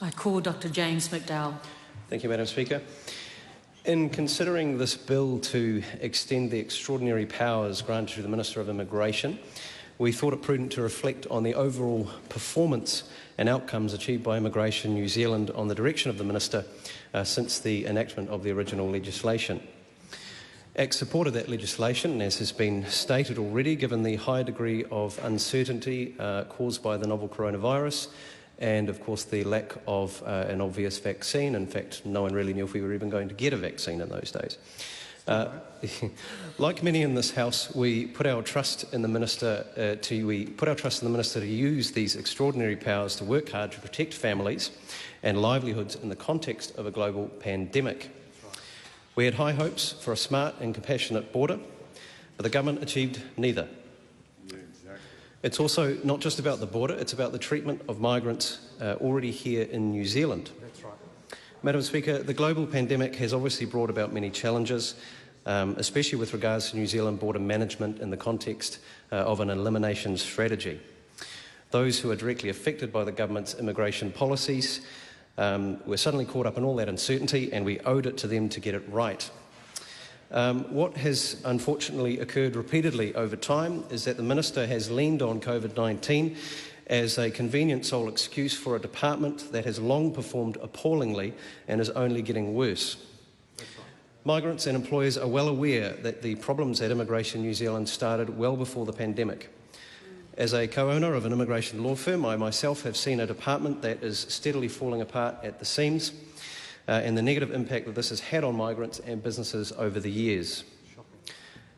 I call Dr James McDowell. Thank you, Madam Speaker. In considering this bill to extend the extraordinary powers granted to the Minister of Immigration, we thought it prudent to reflect on the overall performance and outcomes achieved by Immigration New Zealand on the direction of the Minister since the enactment of the original legislation. ACT supported that legislation, as has been stated already, given the high degree of uncertainty caused by the novel coronavirus and, of course, the lack of an obvious vaccine. In fact, no one really knew if we were even going to get a vaccine in those days. Like many in this House, we put our trust in the Minister to use these extraordinary powers to work hard to protect families and livelihoods in the context of a global pandemic. We had high hopes for a smart and compassionate border, but the government achieved neither. It's also not just about the border, it's about the treatment of migrants already here in New Zealand. That's right. Madam Speaker, the global pandemic has obviously brought about many challenges, especially with regards to New Zealand border management in the context of an elimination strategy. Those who are directly affected by the government's immigration policies were suddenly caught up in all that uncertainty, and we owed it to them to get it right. What has unfortunately occurred repeatedly over time is that the Minister has leaned on COVID-19 as a convenient sole excuse for a department that has long performed appallingly and is only getting worse. Migrants and employers are well aware that the problems at Immigration New Zealand started well before the pandemic. As a co-owner of an immigration law firm, I myself have seen a department that is steadily falling apart at the seams, and the negative impact that this has had on migrants and businesses over the years.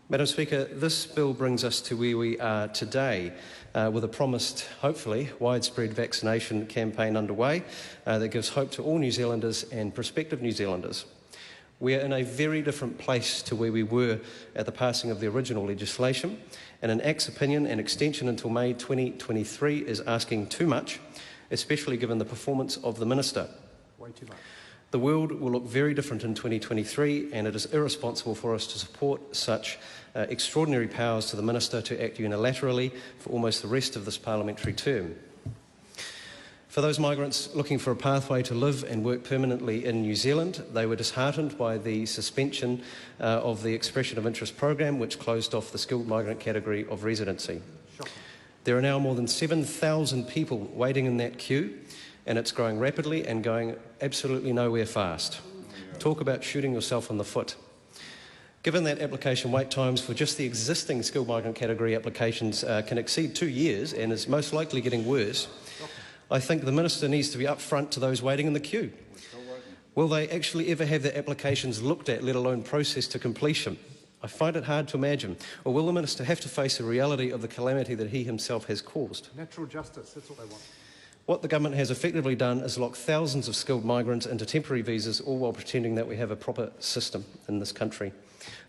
Madam Speaker, this bill brings us to where we are today, with a promised, hopefully, widespread vaccination campaign underway that gives hope to all New Zealanders and prospective New Zealanders. We are in a very different place to where we were at the passing of the original legislation, and in ACT's opinion, an extension until May 2023 is asking too much, especially given the performance of the Minister. Way too much. The world will look very different in 2023, and it is irresponsible for us to support such extraordinary powers to the Minister to act unilaterally for almost the rest of this parliamentary term. For those migrants looking for a pathway to live and work permanently in New Zealand, they were disheartened by the suspension of the Expression of Interest program, which closed off the skilled migrant category of residency. There are now more than 7,000 people waiting in that queue, and it's growing rapidly and going absolutely nowhere fast. Talk about shooting yourself in the foot. Given that application wait times for just the existing skilled migrant category applications can exceed 2 years and is most likely getting worse, I think the Minister needs to be upfront to those waiting in the queue. Will they actually ever have their applications looked at, let alone processed to completion? I find it hard to imagine. Or will the Minister have to face the reality of the calamity that he himself has caused? Natural justice, that's what they want. What the government has effectively done is lock thousands of skilled migrants into temporary visas, all while pretending that we have a proper system in this country.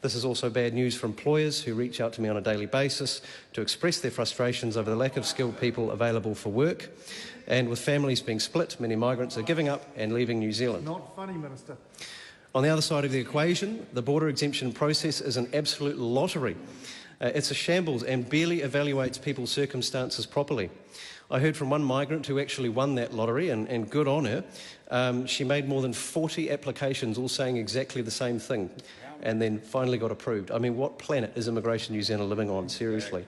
This is also bad news for employers who reach out to me on a daily basis to express their frustrations over the lack of skilled people available for work. And with families being split, many migrants are giving up and leaving New Zealand. Not funny, Minister. On the other side of the equation, the border exemption process is an absolute lottery. It's a shambles and barely evaluates people's circumstances properly. I heard from one migrant who actually won that lottery, and good on her. She made more than 40 applications, all saying exactly the same thing, and then finally got approved. I mean, what planet is Immigration New Zealand living on, seriously?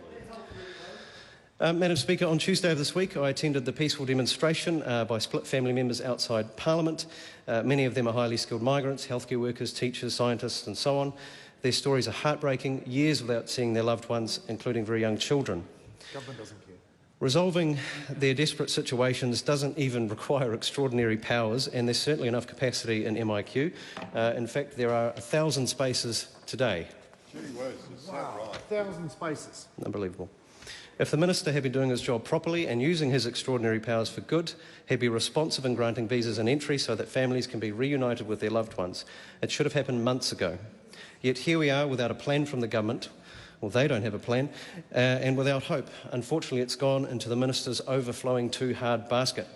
Madam Speaker, on Tuesday of this week, I attended the peaceful demonstration by split family members outside Parliament. Many of them are highly skilled migrants, healthcare workers, teachers, scientists, and so on. Their stories are heartbreaking, years without seeing their loved ones, including very young children. Government doesn't care. Resolving their desperate situations doesn't even require extraordinary powers, and there's certainly enough capacity in MIQ. In fact, there are 1,000 spaces today. Gee whiz, is that right? 1,000 spaces. Unbelievable. If the Minister had been doing his job properly and using his extraordinary powers for good, he'd be responsive in granting visas and entry so that families can be reunited with their loved ones. It should have happened months ago. Yet here we are without a plan from the government. Well, they don't have a plan, and without hope. Unfortunately, it's gone into the Minister's overflowing too hard basket.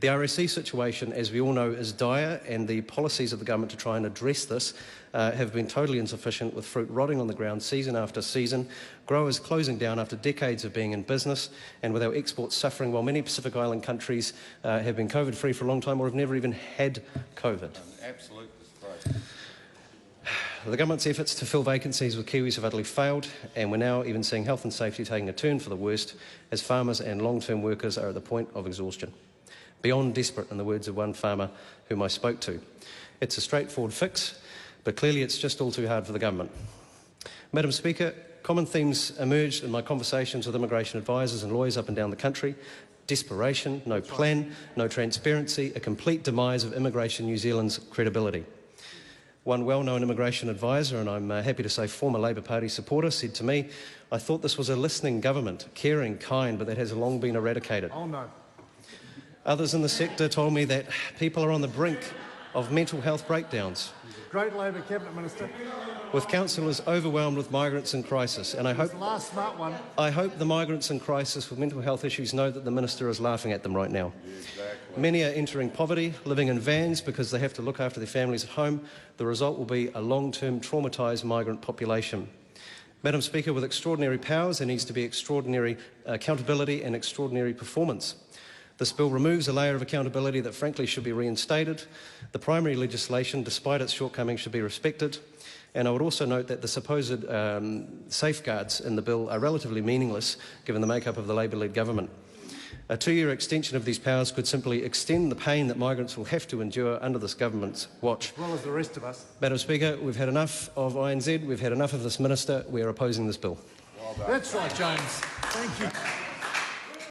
The RSE situation, as we all know, is dire, and the policies of the government to try and address this have been totally insufficient, with fruit rotting on the ground season after season, growers closing down after decades of being in business, and with our exports suffering while many Pacific Island countries have been COVID-free for a long time or have never even had COVID. An absolute disgrace. The government's efforts to fill vacancies with Kiwis have utterly failed, and we're now even seeing health and safety taking a turn for the worst as farmers and long-term workers are at the point of exhaustion. Beyond desperate, in the words of one farmer whom I spoke to. It's a straightforward fix, but clearly it's just all too hard for the government. Madam Speaker, common themes emerged in my conversations with immigration advisors and lawyers up and down the country. Desperation, no plan, no transparency, a complete demise of Immigration New Zealand's credibility. One well-known immigration advisor, and I'm happy to say former Labour Party supporter, said to me, "I thought this was a listening government, caring, kind, but that has long been eradicated." Oh no. Others in the sector told me that people are on the brink of mental health breakdowns, Great Labor Cabinet Minister. with councillors overwhelmed with migrants in crisis. And I The last smart one. hope the migrants in crisis with mental health issues know that the Minister is laughing at them right now. Exactly. Many are entering poverty, living in vans because they have to look after their families at home. The result will be a long-term traumatised migrant population. Madam Speaker, with extraordinary powers, there needs to be extraordinary accountability and extraordinary performance. This bill removes a layer of accountability that frankly should be reinstated. The primary legislation, despite its shortcomings, should be respected. And I would also note that the supposed safeguards in the bill are relatively meaningless given the makeup of the Labour-led government. A 2-year extension of these powers could simply extend the pain that migrants will have to endure under this government's watch. As well as the rest of us. Madam Speaker, we've had enough of INZ, we've had enough of this minister, we are opposing this bill. That's right, James. Thank you.